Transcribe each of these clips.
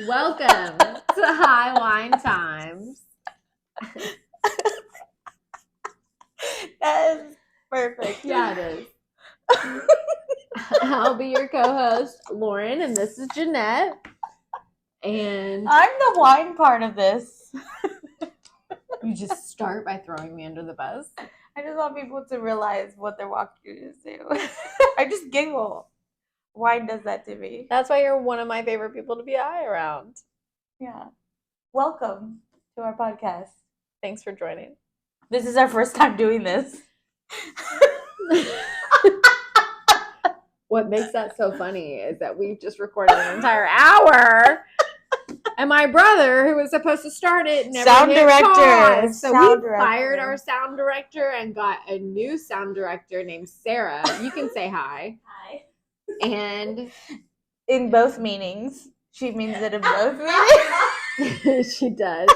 Welcome to High Wine Times. That is perfect. Yeah, it is. I'll be your co-host, Lauren, and this is Jeanette. And I'm the wine part of this. you just start by throwing me under the bus. I just want people to realize what they're walking into. I just giggle. Wine does that to me. That's why you're one of my favorite people to be high around. Yeah. Welcome to our podcast. Thanks for joining. This is our first time doing this. What makes that so funny is that we've just recorded an entire hour. And my brother, who was supposed to start it, never Sound hit director. pause. So Sound we fired our sound director and got a new sound director named Sarah. You can say hi. Hi. And in both meanings. She means it in both meanings. she does.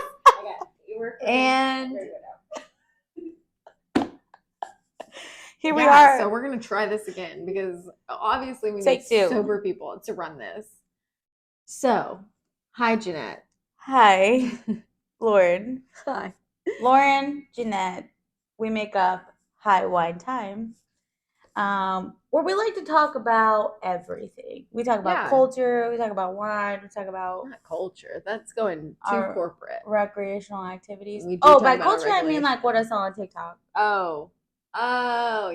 And here we Yeah, are. so we're going to try this again because obviously we Take need two. sober people to run this. So, hi, Jeanette. Hi, Lauren. Hi. Lauren, Jeanette. We make up High Wine Time, where we like to talk about everything. We talk about culture, we talk about wine, we talk about Not culture. That's going too corporate. Recreational activities. We do Oh, talk by about culture our I mean like what I saw on TikTok. Oh,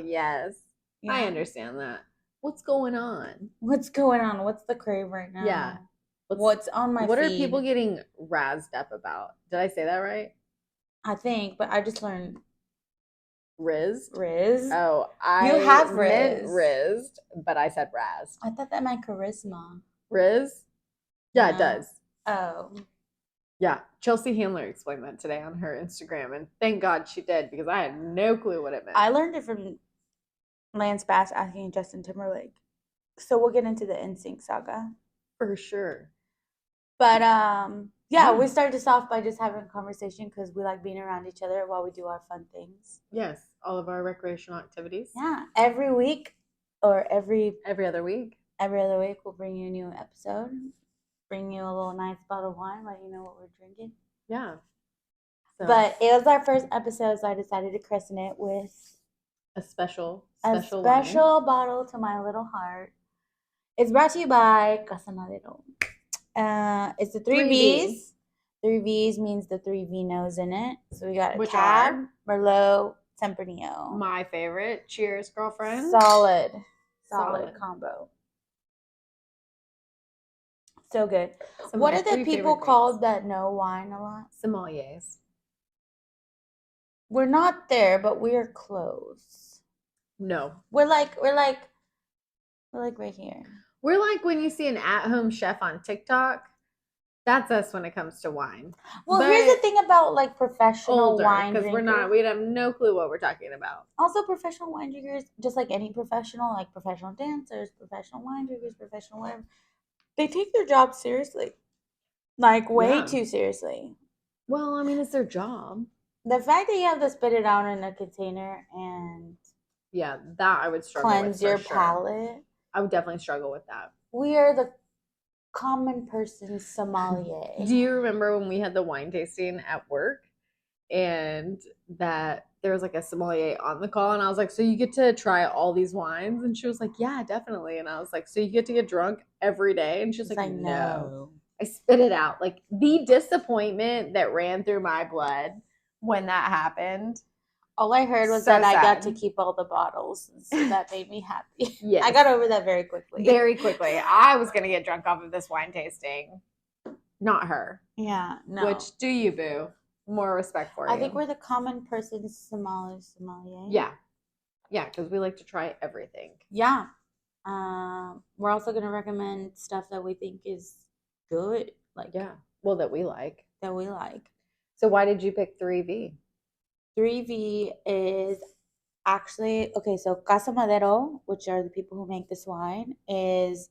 yes. Yeah. I understand that. What's going on? What's going on? What's the crave right now? Yeah. What's on my What feed? are people getting razzed up about? Did I say that right? I think, but I just learned Rizzed? Riz. Oh, You have meant Riz. rizzed, but I said razzed. I thought that meant charisma. Riz? Yeah, No. it does. Oh. Yeah, Chelsea Handler explained that today on her Instagram, and thank God she did because I had no clue what it meant. I learned it from Lance Bass asking Justin Timberlake. So we'll get into the NSYNC saga. For sure. But yeah, we started this off by just having a conversation because we like being around each other while we do our fun things. Yes, all of our recreational activities. Yeah, every week or every other week. Every other week we'll bring you a new episode. Bring you a little nice bottle of wine, let you know what we're drinking. Yeah. So. But it was our first episode, so I decided to christen it with a special wine. Bottle to my little heart. It's brought to you by Casa Madero. It's the 3 V's. 3 V's means the 3 vinos in it. So we got Cab, Merlot, Tempranillo. My favorite. Cheers, girlfriend. Solid combo. So good. What are the people called that know wine a lot? Sommeliers. We're not there, but we're close. No. We're like right here. We're like when you see an at-home chef on TikTok. That's us when it comes to wine. Well, here's the thing about like professional wine drinkers. Because we have no clue what we're talking about. Also, professional wine drinkers, just like any professional, like professional dancers, professional wine drinkers, professional whatever, they take their job seriously. Like way too seriously. Well, I mean, it's their job. The fact that you have to spit it out in a container and that I would struggle cleanse your palate. I would definitely struggle with that. We are the common person sommelier. Do you remember when we had the wine tasting at work and that there was like a sommelier on the call and I was like, so you get to try all these wines? And she was like, yeah, definitely. And I was like, so you get to get drunk every day? And she's like, no. I spit it out. Like the disappointment that ran through my blood when that happened. All I heard was that I got to keep all the bottles, so that made me happy. Yes. I got over that very quickly. Very quickly. I was going to get drunk off of this wine tasting. Not her. Yeah, no. Which, do you, boo? More respect for you. I think we're the common person sommelier. Yeah. Yeah, because we like to try everything. Yeah. We're also going to recommend stuff that we think is good. Well, that we like. So why did you pick 3V? 3V is actually, so Casa Madero, which are the people who make this wine, is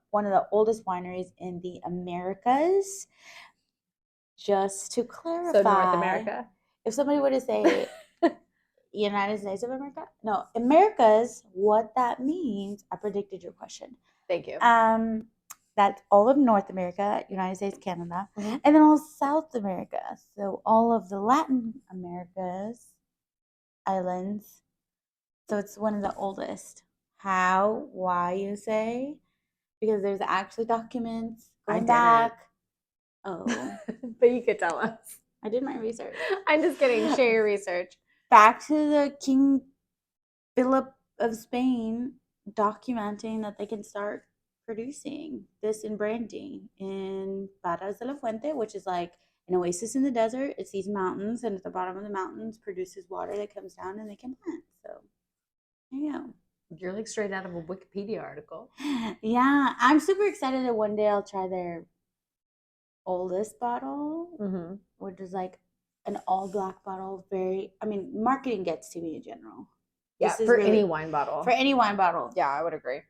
one of the oldest wineries in the Americas. Just to clarify. So North America? If somebody were to say United States of America? No, Americas, what that means, I predicted your question. Thank you. That's all of North America, United States, Canada, Mhm. and then all of South America. So all of the Latin America's islands. So it's one of the oldest. How? Why, you say? Because there's actually documents I going didn't. back. Oh, But you could tell us. I did my research. I'm just kidding. Share your research. Back to the King Philip of Spain documenting that they can start producing this and branding in Paras de la Fuente, which is like an oasis in the desert. It's these mountains, and at the bottom of the mountains produces water that comes down and they can plant. So there you go. You're like straight out of a Wikipedia article. Yeah, I'm super excited that one day I'll try their oldest bottle, Mm-hmm. which is like an all black bottle. I mean, marketing gets to me in general. Yeah, This is for really any wine bottle. for any wine bottle. Yeah, I would agree.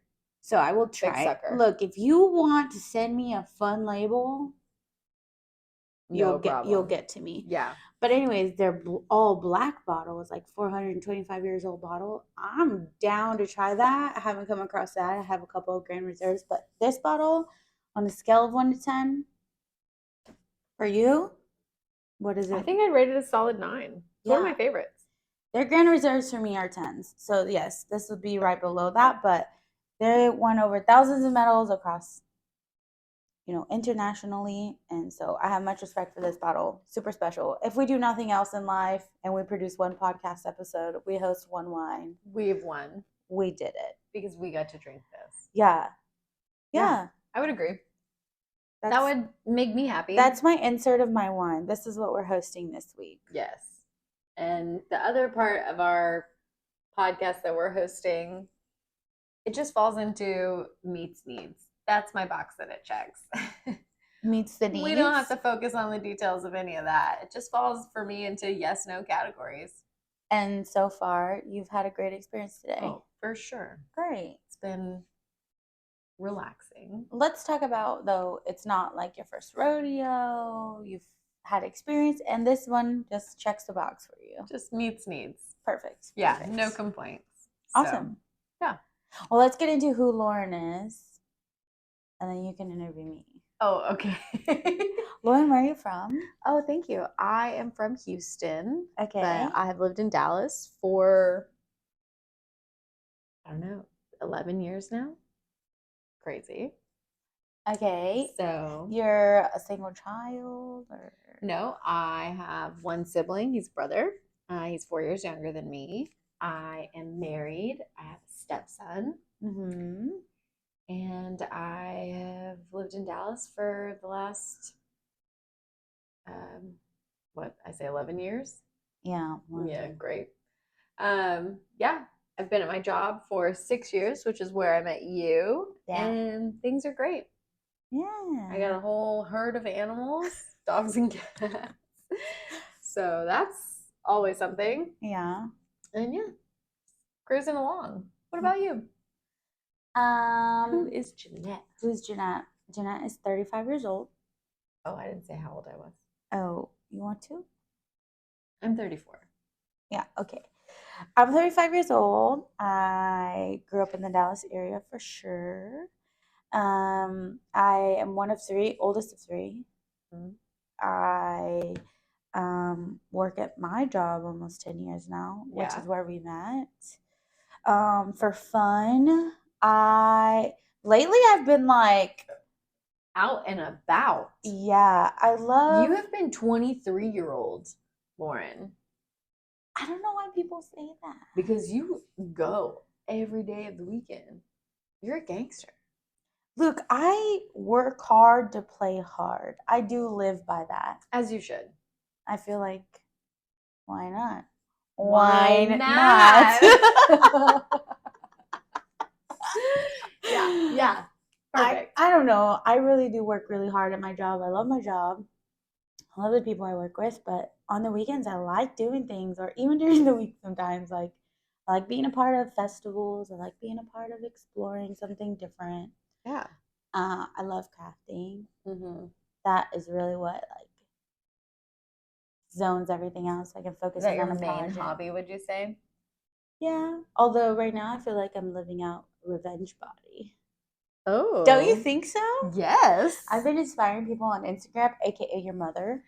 So I will Big try it. sucker. Look, if you want to send me a fun label, No you'll problem. get to me. Yeah. But anyways, their all black bottle is like 425 years old bottle. I'm down to try that. I haven't come across that. I have a couple of Grand Reserves, but this bottle, on a scale of 1 to 10, for you, what is I it? think I'd rate it a solid 9. It's one of my favorites. Their Grand Reserves for me are 10s. So yes, this would be right below that, but they won over thousands of medals across, internationally. And so I have much respect for this bottle. Super special. If we do nothing else in life and we produce one podcast episode, we host one wine. We've won. We did it. Because we got to drink this. Yeah. Yeah. I would agree. That would make me happy. That's my insert of my wine. This is what we're hosting this week. Yes. And the other part of our podcast that we're hosting, it just falls into meets needs. That's my box that it checks. Meets the needs. We don't have to focus on the details of any of that. It just falls for me into yes, no categories. And so far, you've had a great experience today. Oh, for sure. Great. It's been relaxing. Let's talk about, though, it's not like your first rodeo. You've had experience, and this one just checks the box for you. Just meets needs. Perfect. Yeah, no complaints. Awesome. So, yeah. Well, let's get into who Lauren is, and then you can interview me. Oh, okay. Lauren, where are you from? Oh, thank you. I am from Houston. Okay. But I have lived in Dallas for, 11 years now. Crazy. Okay. So you're a single child, or? No, I have one sibling. He's a brother. He's 4 years younger than me. I am married. I have a stepson. Mm-hmm. And I have lived in Dallas for the last, 11 years? Yeah. Yeah, great. Yeah, I've been at my job for 6 years, which is where I met you. Yeah. And things are great. Yeah. I got a whole herd of animals, dogs and cats. So that's always something. Yeah. And yeah, cruising along. What about you? Who is Jeanette? Who's Jeanette? Jeanette is 35 years old. Oh, I didn't say how old I was. Oh, you want to? I'm 34. Yeah, okay. I'm 35 years old. I grew up in the Dallas area for sure. I am one of three, oldest of three. Mm-hmm. I work at my job almost 10 years now, which is where we met. For fun, lately I've been like out and about. Yeah, I love. You have been 23-year-old, Lauren. I don't know why people say that. Because you go every day of the weekend. You're a gangster. Look, I work hard to play hard. I do live by that. As you should. I feel like, why not? Why not? Yeah. Perfect. I don't know. I really do work really hard at my job. I love my job. I love the people I work with, but on the weekends I like doing things, or even during the week sometimes. I like being a part of festivals. I like being a part of exploring something different. Yeah. I love crafting. Mm-hmm. That is really what zones everything else. I can focus on your main hobby, would you say? Yeah. Although right now I feel like I'm living out revenge body. Oh. Don't you think so? Yes. I've been inspiring people on Instagram, aka your mother.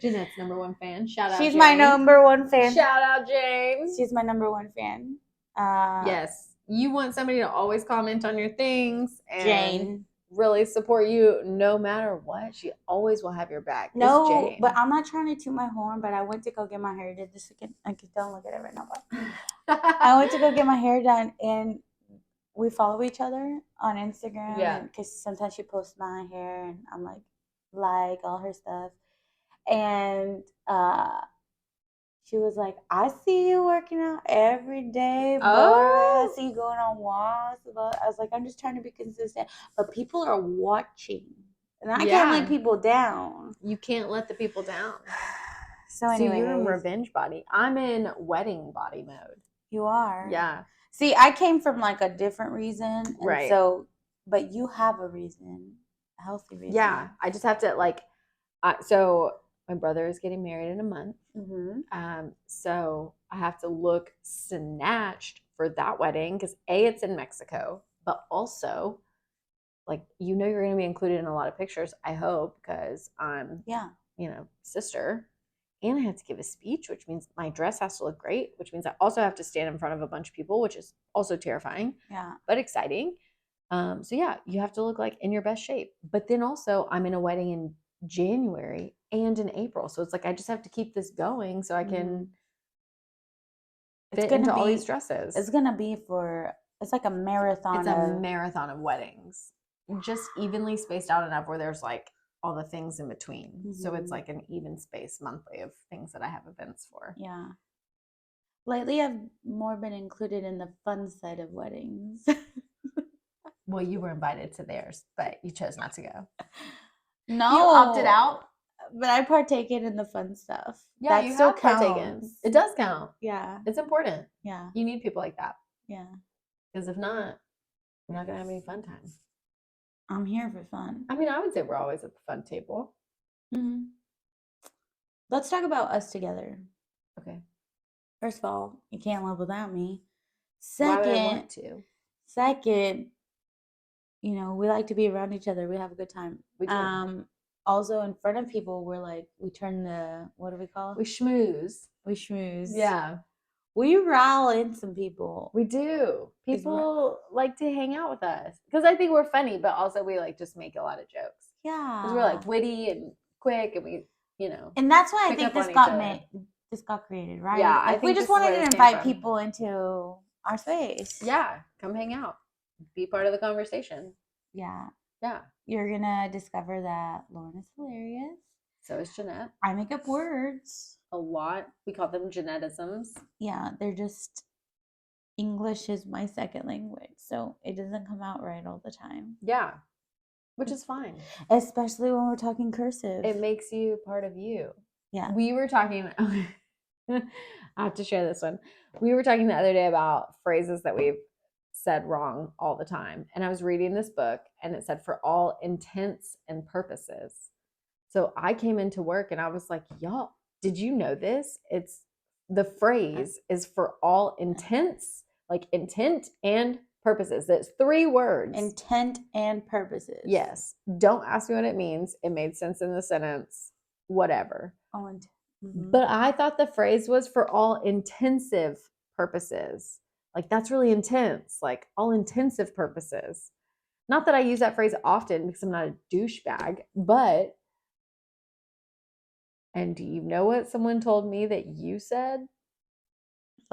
Jeanette's #1 fan. Shout out She's James. my #1 fan. Shout out James. She's my #1 fan. Yes. You want somebody to always comment on your things and Jane. really support you no matter what. She always will have your back. It's No, Jane. but I'm not trying to toot my horn, but I went to go get my hair done this weekend. Don't look at it right now, but I went to go get my hair done, and we follow each other on Instagram. Yeah. Because sometimes she posts my hair, and I'm like all her stuff. And she was like, I see you working out every day, boy. I see you going on walks. I was like, I'm just trying to be consistent. But people are watching. And I can't let people down. You can't let the people down. So anyway. you're in revenge body. I'm in wedding body mode. You are? Yeah. See, I came from like a different reason. And right. So, but you have a reason. A healthy reason. Yeah. I just have to like, so my brother is getting married in a month. Mm-hmm. So I have to look snatched for that wedding because it's in Mexico, but also like, you're going to be included in a lot of pictures, I hope, because I'm, sister. And I have to give a speech, which means my dress has to look great, which means I also have to stand in front of a bunch of people, which is also terrifying, but exciting. So yeah, you have to look like in your best shape. But then also I'm in a wedding in January and in April. So it's like I just have to keep this going so I can fit into all these dresses. It's going to be it's like a marathon. It's a marathon of weddings. Just evenly spaced out enough where there's like all the things in between. Mm-hmm. So it's like an even space monthly of things that I have events for. Yeah. Lately, I've more been included in the fun side of weddings. Well, you were invited to theirs, but you chose not to go. No. You opted out? But I partaken in the fun stuff. Yeah, that you still have partaken. It does count. Yeah. It's important. Yeah. You need people like that. Yeah. Because if not, we're not going to have any fun time. I'm here for fun. I mean, I would say we're always at the fun table. Mm-hmm. Let's talk about us together. Okay. First of all, you can't live without me. Why would I want to? Second, we like to be around each other. We have a good time. We do. Also, in front of people, we turn what do we call it? We schmooze. Yeah. We rile in some people. We do. People like to hang out with us because I think we're funny, but also we like just make a lot of jokes. Yeah. Because we're like witty and quick, and we, And that's why I think this got created, right? Yeah. I think we just wanted to invite people into our space. Yeah. Come hang out. Be part of the conversation. Yeah. Yeah. You're going to discover that Lauren is hilarious. So is Jeanette. I make up words. A lot. We call them Jeanettisms. Yeah, they're just, English is my second language, so it doesn't come out right all the time. Yeah, which is fine. Especially when we're talking cursive. It makes you part of you. Yeah. We were talking, I have to share this one. We were talking the other day about phrases that we've said wrong all the time. And I was reading this book and it said for all intents and purposes. So I came into work and I was like, y'all, did you know this? The phrase is for all intents, like intent and purposes. That's 3 words. Intent and purposes. Yes. Don't ask me what it means. It made sense in the sentence. Whatever. But I thought the phrase was for all intensive purposes. Like that's really intense. Like all intensive purposes. Not that I use that phrase often because I'm not a douchebag, but. And do you know what someone told me that you said?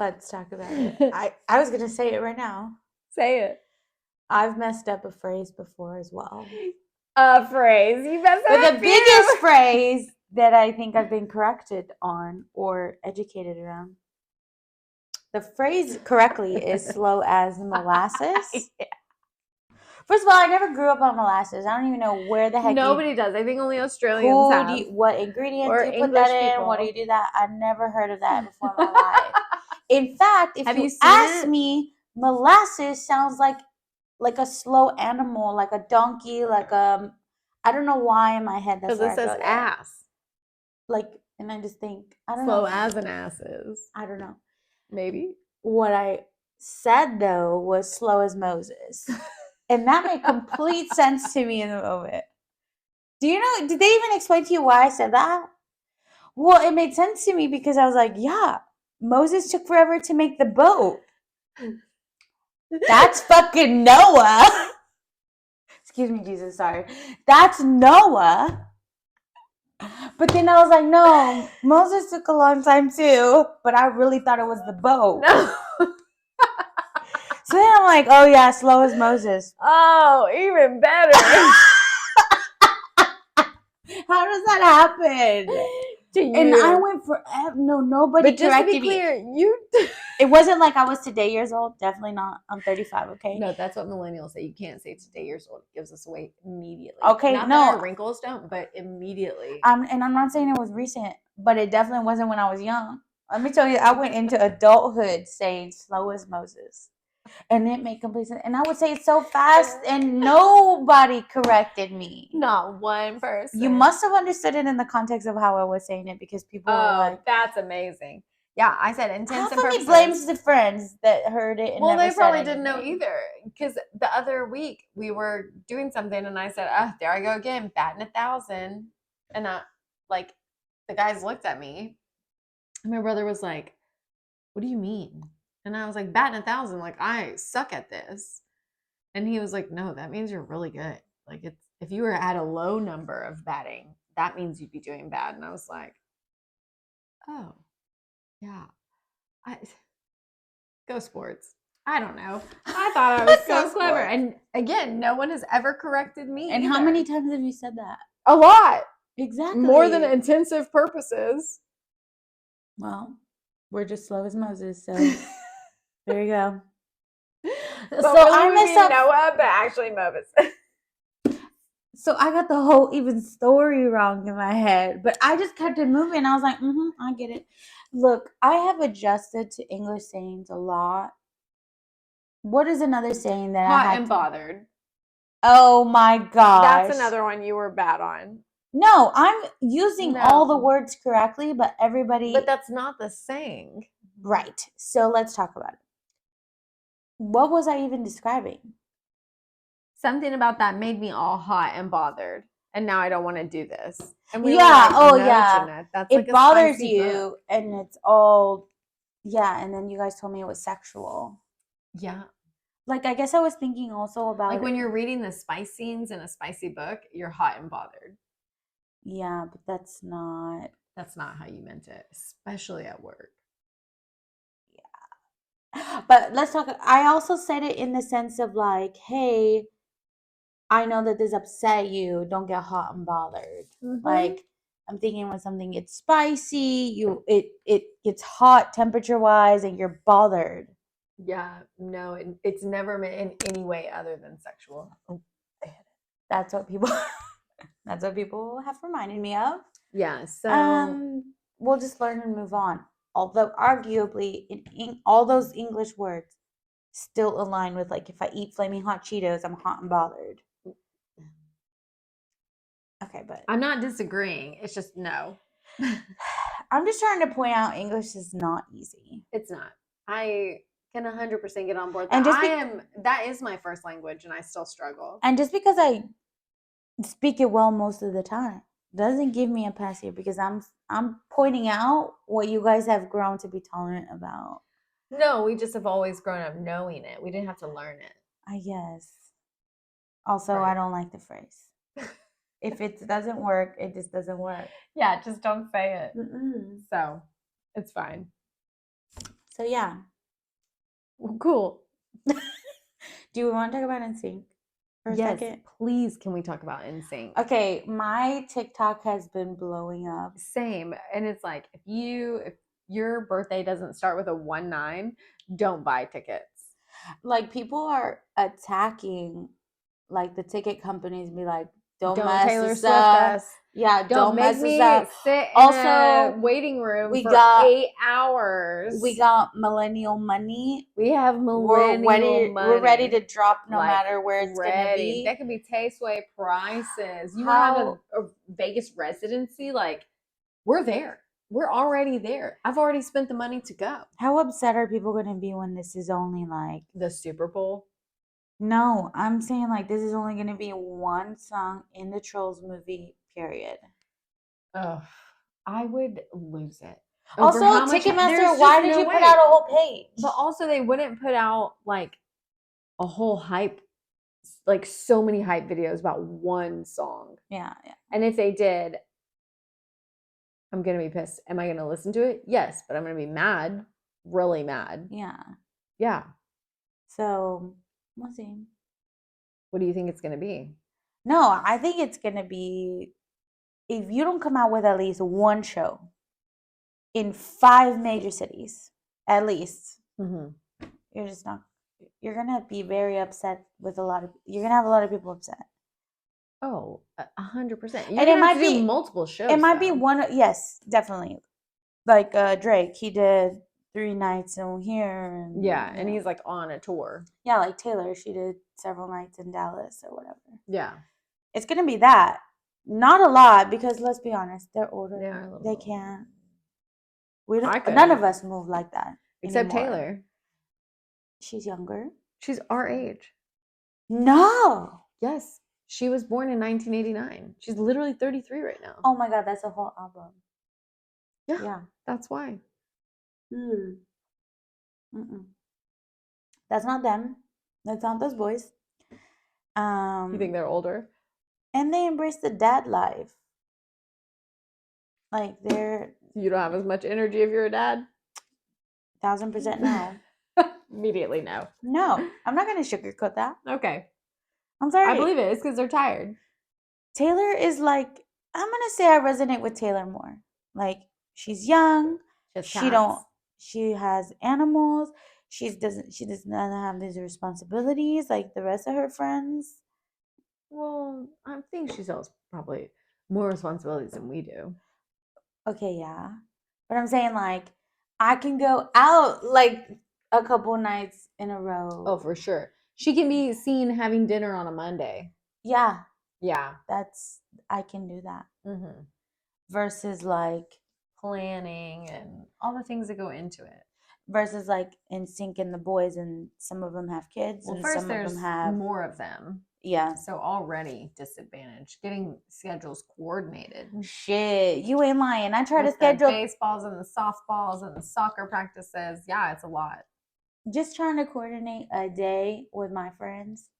Let's talk about it. I was going to say it right now. Say it. I've messed up a phrase before as well. A phrase? You messed up But the biggest phrase that I think I've been corrected on or educated around. The phrase correctly is slow as molasses. Yeah. First of all, I never grew up on molasses. I don't even know where the heck nobody does. I think only Australians have. What ingredients do you put that in? People. What do you do that? I never heard of that before in my life. In fact, if you ask me, molasses sounds like a slow animal, like a donkey, like I don't know why in my head that's because it says ass. And I just think I don't slow know. As an ass is. I don't know. Maybe. What I said though was slow as Moses. And that made complete sense to me in the moment. Do you know, did they even explain to you why I said that? Well, it made sense to me because I was like, yeah, Moses took forever to make the boat. That's fucking Noah. Excuse me, Jesus, sorry. That's Noah. But then I was like, no, Moses took a long time too, but I really thought it was the boat. No. So then I'm like, oh yeah, slow as Moses. Oh, even better. How does that happen? To you. And I went forever. No, nobody but just to be corrected clear, me. you. It wasn't like I was today years old. Definitely not. I'm 35, okay? No, that's what millennials say. You can't say today years old. It gives us away immediately. Okay, not no. that our wrinkles don't, but immediately. And I'm not saying it was recent, but it definitely wasn't when I was young. Let me tell you, I went into adulthood saying slow as Moses. And it made complete sense. And I would say it so fast, and nobody corrected me. Not one person. You must have understood it in the context of how I was saying it, because people were like, that's amazing. Yeah, I said intents how and come he purposes. blames the friends that heard it and well, never they probably said didn't know anything? either. Because the other week we were doing something, and I said, "Oh, there I go again, batting 1,000," and like, the guys looked at me, and my brother was like, "What do you mean?" And I was like, "Batting 1,000, like I suck at this." And he was like, "No, that means you're really good. Like, it's if you were at a low number of batting, that means you'd be doing bad." And I was like, "Oh, yeah, I go sports." I don't know. I thought I was so clever. And again, no one has ever corrected me. And either. how many times have you said that? A lot. Exactly. More than intensive purposes. Well, we're just slow as Moses, so there you go. But So really I we messed mean up. Noah, but actually Moses. So I got the whole even story wrong in my head, but I just kept it moving. I was like, I get it. Look, I have adjusted to English sayings a lot. What is another saying that I Hot had and bothered. Oh my gosh. That's another one you were bad on. No, I'm using all the No. words correctly, but everybody. But that's not the saying. Right. So let's talk about it. What was I even describing? Something about that made me all hot and bothered. And now I don't want to do this. And Yeah, were like, oh, no, yeah. Jeanette, that's It like a bothers spicy you, book. and it's all, yeah. And then you guys told me it was sexual. Yeah. Like, I guess I was thinking also about Like when you're reading the spice scenes in a spicy book, you're hot and bothered. Yeah, but that's not how you meant it, especially at work. Yeah. But let's talk. I also said it in the sense of like, hey, I know that this upset you. Don't get hot and bothered. Mm-hmm. Like, I'm thinking when something gets spicy, it gets hot temperature wise, and you're bothered. Yeah, no, it's never meant in any way other than sexual. That's what people. That's what people have reminded me of. Yeah. So we'll just learn and move on. Although arguably, in all those English words still align with, like, if I eat flaming hot Cheetos, I'm hot and bothered. Okay, but I'm not disagreeing. It's just no. I'm just trying to point out English is not easy. It's not. I can 100% get on board. And that is my first language, and I still struggle. And just because I speak it well most of the time doesn't give me a pass here, because I'm pointing out what you guys have grown to be tolerant about. No, we just have always grown up knowing it. We didn't have to learn it. I guess. Also, right. I don't like the phrase. If it doesn't work, it just doesn't work. Yeah, just don't say it. Mm-mm. So, it's fine. So, yeah. Well, cool. Do you want to talk about NSYNC for a second? Please, can we talk about NSYNC? Okay, my TikTok has been blowing up. Same. And it's like, if your birthday doesn't start with a 19, don't buy tickets. Like, people are attacking, like, the ticket companies and be like, don't mess Taylor us Swift up. us. Yeah, don't make mess me us up. Sit in a waiting room for 8 hours. We got millennial money. We have millennial money. We're ready to drop no matter where it's gonna be. That could be Tasteway prices. You want to have a Vegas residency? Like, we're there. we're already there. I've already spent the money to go. How upset are people going to be when this is only like The Super Bowl. No, I'm saying like this is only going to be one song in the Trolls movie, period. Oh, I would lose it. Also, Ticketmaster, why did you put out a whole page? But also, they wouldn't put out like a whole hype, like so many hype videos about one song. Yeah. And if they did, I'm gonna be pissed. Am I gonna listen to it? Yes, but I'm gonna be mad, really mad. Yeah. So we'll see. What do you think it's gonna be? No, I think it's gonna be if you don't come out with at least one show in 5 major cities, at least, you're just not. You're gonna be very upset with a lot of. You're gonna have a lot of people upset. Oh, 100%. And it might be multiple shows. It might be one. Yes, definitely. Like Drake, he did 3 nights in here. And, and he's like on a tour. Yeah, like Taylor, she did several nights in Dallas or whatever. Yeah. It's going to be that. Not a lot because let's be honest, they're older. They can't. None of us move like that. Except anymore. Taylor. She's younger. She's our age. No. Yes. She was born in 1989. She's literally 33 right now. Oh my God, that's a whole album. Yeah. That's why. That's not them. That's not those boys. You think they're older? And they embrace the dad life. Like they're. You don't have as much energy if you're a dad? 1000% no. Immediately no. No, I'm not going to sugarcoat that. Okay. I'm sorry. I believe it. It's because they're tired. Taylor is like, I'm going to say I resonate with Taylor more. Like, she's young. She has animals. She does not have these responsibilities like the rest of her friends. Well, I think she still has probably more responsibilities than we do. Okay, yeah. But I'm saying like, I can go out like a couple nights in a row. Oh, for sure. She can be seen having dinner on a Monday. Yeah. Yeah. I can do that. Versus like planning and all the things that go into it. Versus like NSYNC and the boys, and some of them have kids. Well, and first some there's of them have more of them. Yeah. So already disadvantaged. Getting schedules coordinated. Shit, you ain't lying. I try to schedule the baseballs and the softballs and the soccer practices. Yeah, it's a lot. Just trying to coordinate a day with my friends.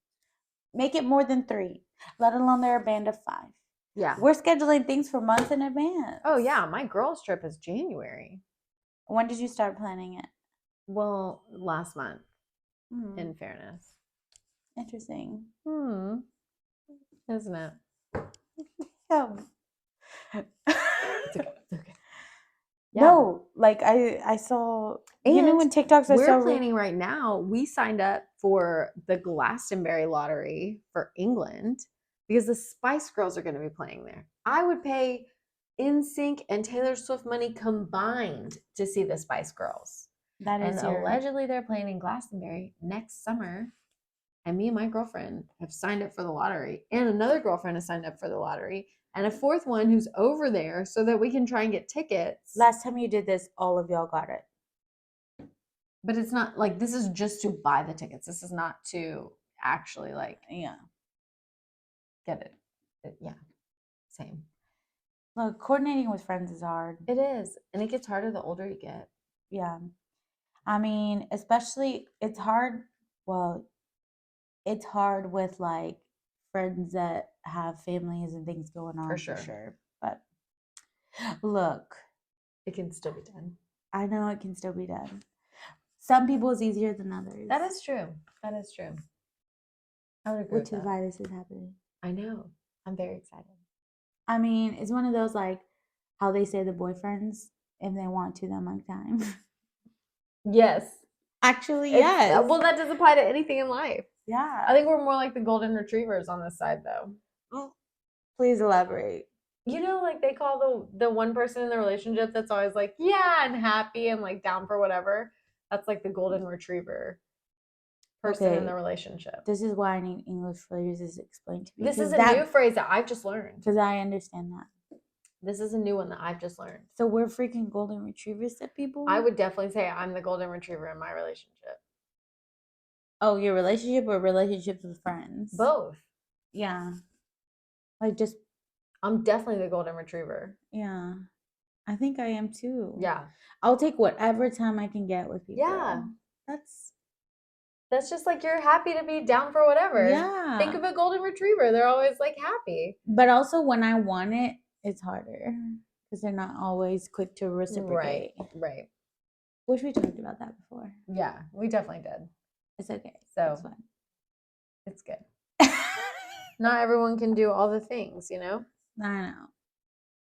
Make it more than 3, let alone they're a band of 5. Yeah. We're scheduling things for months in advance. Oh, yeah. My girls' trip is January. When did you start planning it? Well, last month, in fairness. Interesting. Isn't it? Yeah. It's okay. Yeah. No, like I saw, and when TikToks are we're planning right now, we signed up for the Glastonbury lottery for England because the Spice Girls are going to be playing there. I would pay NSYNC and Taylor Swift money combined to see the Spice Girls. Allegedly they're playing in Glastonbury next summer. And me and my girlfriend have signed up for the lottery. And another girlfriend has signed up for the lottery. And a fourth one who's over there so that we can try and get tickets. Last time you did this, all of y'all got it. But it's not like this is just to buy the tickets. This is not to actually get it. Yeah. Same. Look, coordinating with friends is hard. It is. And it gets harder the older you get. Yeah. I mean, especially it's hard. Well, it's hard with like friends that have families and things going on. For sure. But look, it can still be done. I know it can still be done. Some people it's easier than others. That is true. I would agree. Which is why this is happening. I know. I'm very excited. I mean, it's one of those like how they say the boyfriends, if they want to, they'll make time. Yes. Actually, yes. Well, that does apply to anything in life. Yeah. I think we're more like the golden retrievers on this side, though. Please elaborate. You know, like they call the one person in the relationship that's always like, yeah, and happy and like down for whatever. That's like the golden retriever person in the relationship. This is why I need English phrases explained to me. This is a new phrase that I've just learned. Because I understand that. This is a new one that I've just learned. So we're freaking golden retrievers to people? I would definitely say I'm the golden retriever in my relationship. Oh, your relationship or relationships with friends? Both. Yeah. Like just I'm definitely the golden retriever. yeah. I think I am too. Yeah. I'll take whatever time I can get with people. Yeah. That's just like you're happy to be down for whatever. Yeah. Think of a golden retriever. They're always like happy. But also when I want it, it's harder because they're not always quick to reciprocate. Right. Which we talked about that before. Yeah, we definitely did. It's okay. So it's fun. It's good. Not everyone can do all the things, you know? I know.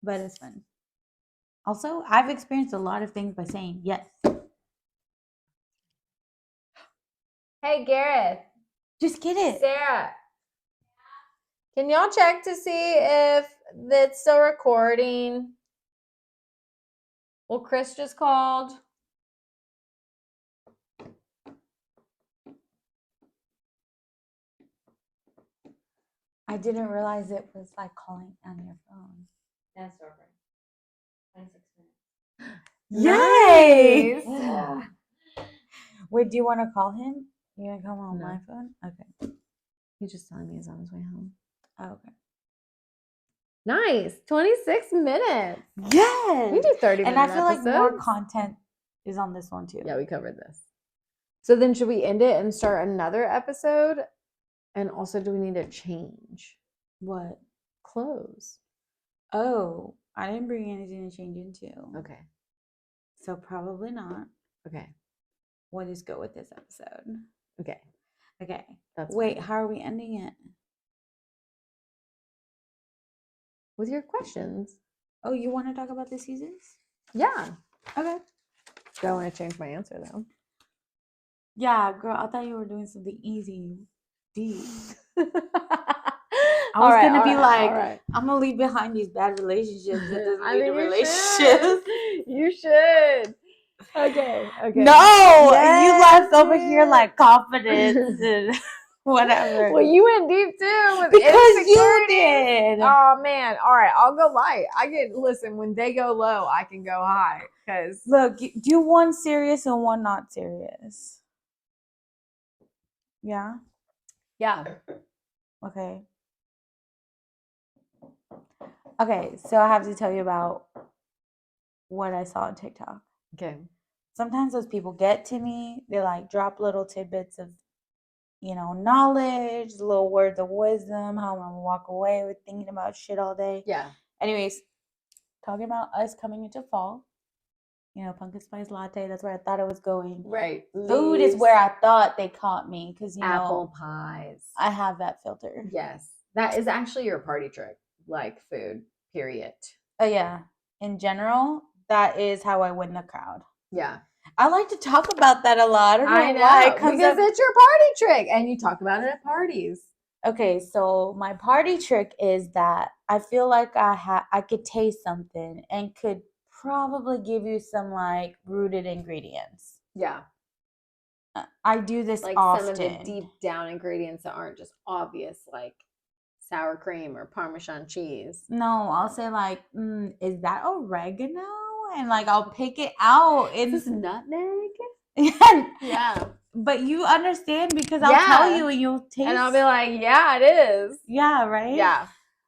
But it's fun. Also, I've experienced a lot of things by saying yes. Hey, Gareth. Just get it. Sarah. Can y'all check to see if it's still recording? Well, Chris just called. I didn't realize it was like calling on your phone. That's over. 26 Nice. minutes. Yeah. Wait, do you want to call him? You want to call him on No. my phone? Okay. He's just telling me he's on his way home. Oh, okay. Nice. 26 minutes. Yes. We do 30 minutes. And I feel like more content is on this one too. Yeah, we covered this. So then should we end it and start another episode? And also, do we need to change? What? Clothes. Oh, I didn't bring anything to change into. Okay. So probably not. Okay. We'll just go with this episode. Okay. Okay. That's Wait, fine. how are we ending it? With your questions. Oh, you want to talk about the seasons? Yeah. Okay. Do I want to change my answer though? Yeah, girl, I thought you were doing something easy. Deep. I All was right, gonna be like, right. I'm gonna leave behind these bad relationships. It doesn't I need mean, a relationship. you should. Okay. No, Yes, you left over here dude. like confidence and whatever. Well, you went deep too with because you insecurity. did. Oh man! All right, I'll go light. Listen. When they go low, I can go high. Cause Look, do one serious and one not serious. Yeah. Yeah. Okay. Okay, so I have to tell you about what I saw on TikTok. Okay. Sometimes those people get to me. They like drop little tidbits of, knowledge, little words of wisdom, how I'm gonna walk away with thinking about shit all day. Yeah. Anyways, talking about us coming into fall. Pumpkin spice latte. That's where I thought it was going. Right. Food is where I thought they caught me because apple pies. I have that filter. Yes, that is actually your party trick. Like food. Period. Oh yeah. In general, that is how I win the crowd. Yeah. I like to talk about that a lot. I know why, because it's your party trick, and you talk about it at parties. Okay, so my party trick is that I feel like I could taste something and could probably give you some like rooted ingredients. Yeah. I do this like often. Some of the deep down ingredients that aren't just obvious, like sour cream or Parmesan cheese. No, I'll say like, is that oregano? And like I'll pick it out. Is this nutmeg? Yeah. But you understand because I'll tell you and you'll taste. And I'll be like, yeah, it is. Yeah, right? Yeah.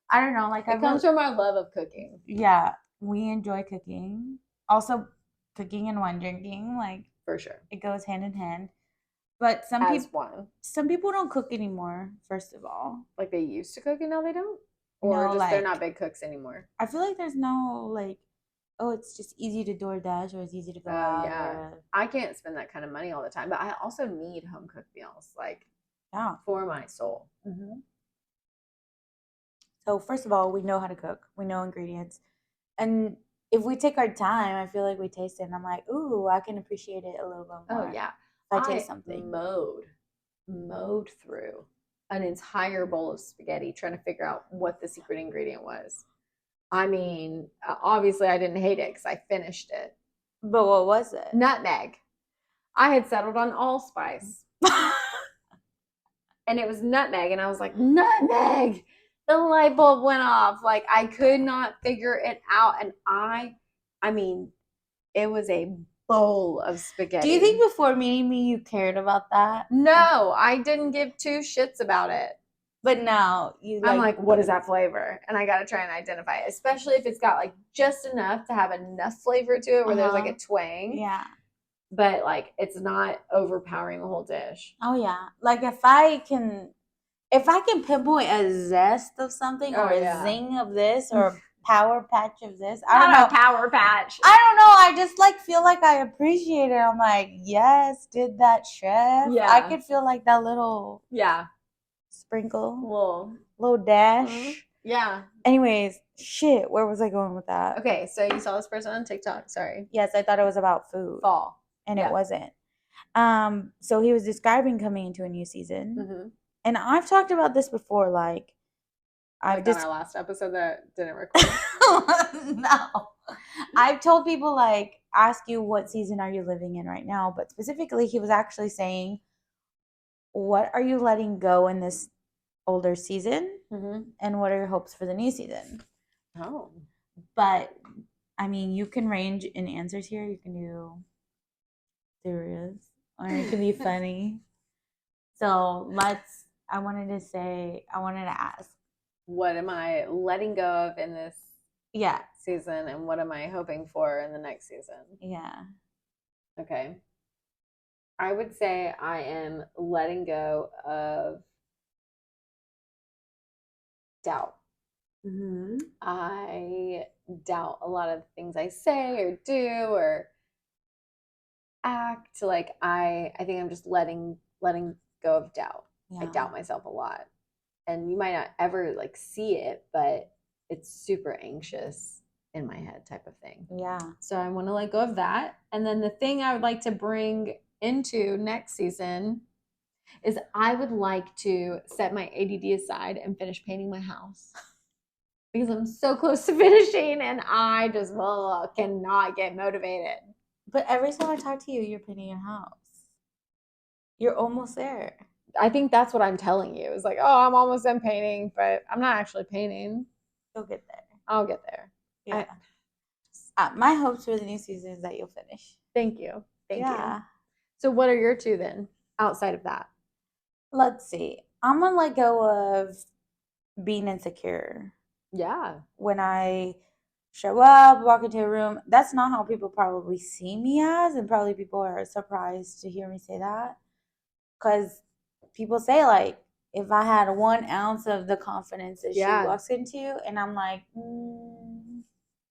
I don't know. Like it comes from our love of cooking. Yeah. We enjoy cooking. Also, cooking and wine drinking, like for sure. It goes hand in hand. But some people don't cook anymore, first of all. Like they used to cook and now they don't? Or no, just they're not big cooks anymore. I feel like there's no like, oh, it's just easy to DoorDash or it's easy to go out. Yeah. I can't spend that kind of money all the time, but I also need home cooked meals, like for my soul. Mm-hmm. So first of all, we know how to cook. We know ingredients. And if we take our time, I feel like we taste it and I'm like, ooh, I can appreciate it a little bit more. Oh, yeah. If I taste something. Mowed through an entire bowl of spaghetti trying to figure out what the secret ingredient was. I mean, obviously I didn't hate it because I finished it. But what was it? Nutmeg. I had settled on allspice. And it was nutmeg. And I was like, nutmeg! The light bulb went off. Like I could not figure it out. And I mean, it was a bowl of spaghetti. Do you think before meeting me you cared about that? No, I didn't give two shits about it. But now I'm like, what is that flavor? And I gotta try and identify it, especially if it's got like just enough to have enough flavor to it where there's like a twang. Yeah. But like it's not overpowering the whole dish. Oh yeah. Like if I can pinpoint a zest of something or a zing of this or a power patch of this. I don't know. Power patch. I don't know. I just like feel like I appreciate it. I'm like, yes, did that chef. Yeah. I could feel like that little sprinkle. Little dash. Mm-hmm. Yeah. Anyways, shit, where was I going with that? Okay, so you saw this person on TikTok. Sorry. Yes, I thought it was about food. Fall. And it wasn't. So he was describing coming into a new season. Mm-hmm. And I've talked about this before, like on our last episode that didn't record. No. I've told people like ask you what season are you living in right now, but specifically he was actually saying what are you letting go in this older season and what are your hopes for the new season? Oh. But I mean, you can range in answers here. You can do serious or it can be funny. So I wanted to ask, what am I letting go of in this season and what am I hoping for in the next season? Yeah. Okay. I would say I am letting go of doubt. Mm-hmm. I doubt a lot of things I say or do or act. Like I think I'm just letting go of doubt. Yeah. I doubt myself a lot. And you might not ever like see it, but it's super anxious in my head type of thing. Yeah. So I want to let go of that. And then the thing I would like to bring into next season is I would like to set my ADD aside and finish painting my house. Because I'm so close to finishing and I just cannot get motivated. But every time I talk to you, you're painting your house. You're almost there. I think that's what I'm telling you. It's like, oh, I'm almost done painting, but I'm not actually painting. You'll get there. I'll get there. Yeah. My hopes for the new season is that you'll finish. Thank you. Thank you. So what are your two then, outside of that? Let's see. I'm going to let go of being insecure. Yeah. When I show up, walk into a room, that's not how people probably see me as, and probably people are surprised to hear me say that. Because people say, like, if I had 1 ounce of the confidence that she walks into, and I'm like,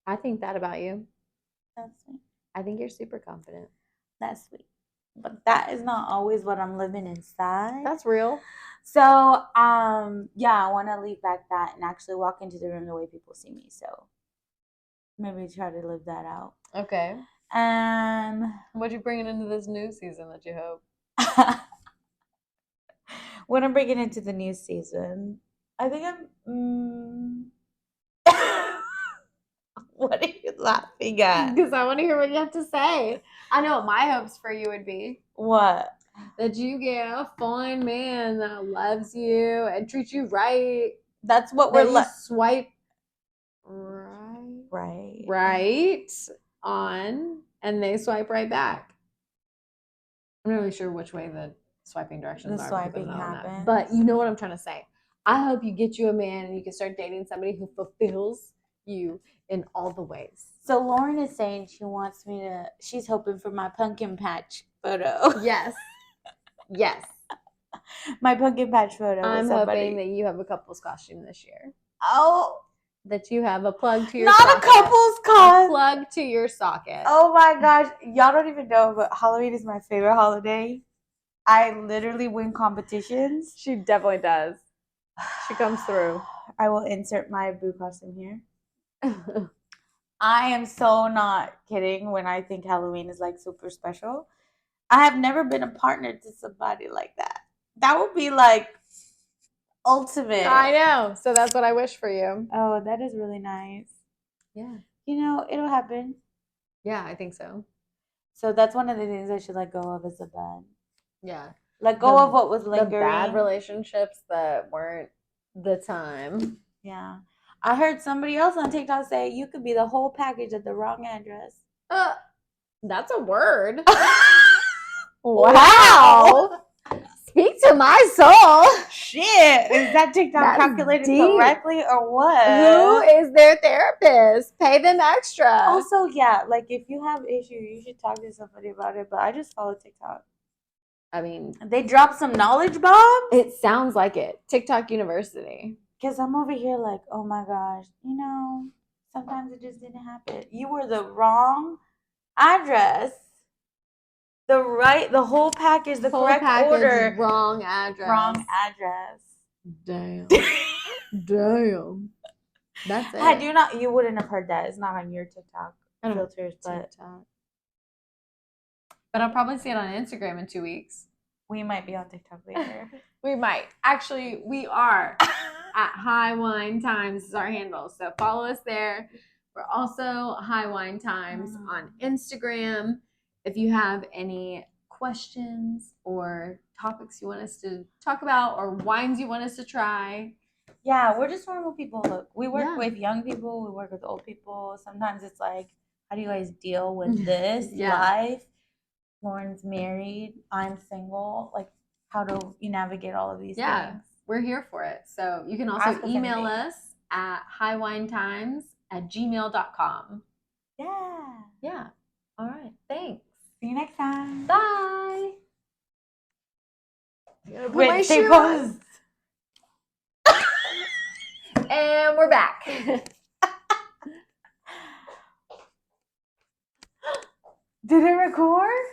I think that about you. That's sweet. I think you're super confident. That's sweet. But that is not always what I'm living inside. That's real. So, I want to leave back that and actually walk into the room the way people see me. So, maybe try to live that out. Okay. What you bringing into this new season that you hope? What I'm bringing into the new season, I think I'm. What are you laughing at? Because I want to hear what you have to say. I know what my hopes for you would be. What? That you get a fine man that loves you and treats you right. That's what swipe right on, and they swipe right back. I'm not really sure which way the swiping directions are. The swiping happens. But you know what I'm trying to say. I hope you get you a man and you can start dating somebody who fulfills you in all the ways. So Lauren is saying she's hoping for my pumpkin patch photo. Yes. Yes. My pumpkin patch photo. I'm hoping that you have a couple's costume this year. Oh. That you have a plug to your socket. Not a couple's costume. A plug to your socket. Oh my gosh. Y'all don't even know, but Halloween is my favorite holiday. I literally win competitions. She definitely does. She comes through. I will insert my boo costume here. I am so not kidding when I think Halloween is like super special. I have never been a partner to somebody like that. That would be like ultimate. I know. So that's what I wish for you. Oh, that is really nice. Yeah. You know, it'll happen. Yeah, I think so. So that's one of the things I should let go of is the bad. Yeah. Let go of what was lingering. The bad relationships that weren't the time. Yeah. I heard somebody else on TikTok say you could be the whole package at the wrong address. That's a word. Wow. Speak to my soul. Shit. Is that TikTok That's calculated deep. correctly or what? Who is their therapist? Pay them extra. Also, yeah, like if you have issues, you should talk to somebody about it. But I just follow TikTok. I mean, They drop some knowledge bombs. it sounds like it. TikTok University. Because I'm over here like, oh my gosh, sometimes it just didn't happen. You were the wrong address. The whole package, the correct order. Wrong address. Wrong address. Damn. Damn. That's it. Had you wouldn't have heard that. It's not on your TikTok filters, but I'll probably see it on Instagram in 2 weeks. We might be on TikTok later. We might. Actually, we are at High Wine Times is our handle. So follow us there. We're also High Wine Times on Instagram. If you have any questions or topics you want us to talk about or wines you want us to try. Yeah, we're just normal people. Look, we work with young people. We work with old people. Sometimes it's like, how do you guys deal with this life? Lauren's married. I'm single. Like, how do you navigate all of these things? We're here for it. So you can also email us at highwinetimes@gmail.com. Yeah. All right. Thanks. See you next time. Bye. Wait, stay pause. And we're back. Did it record?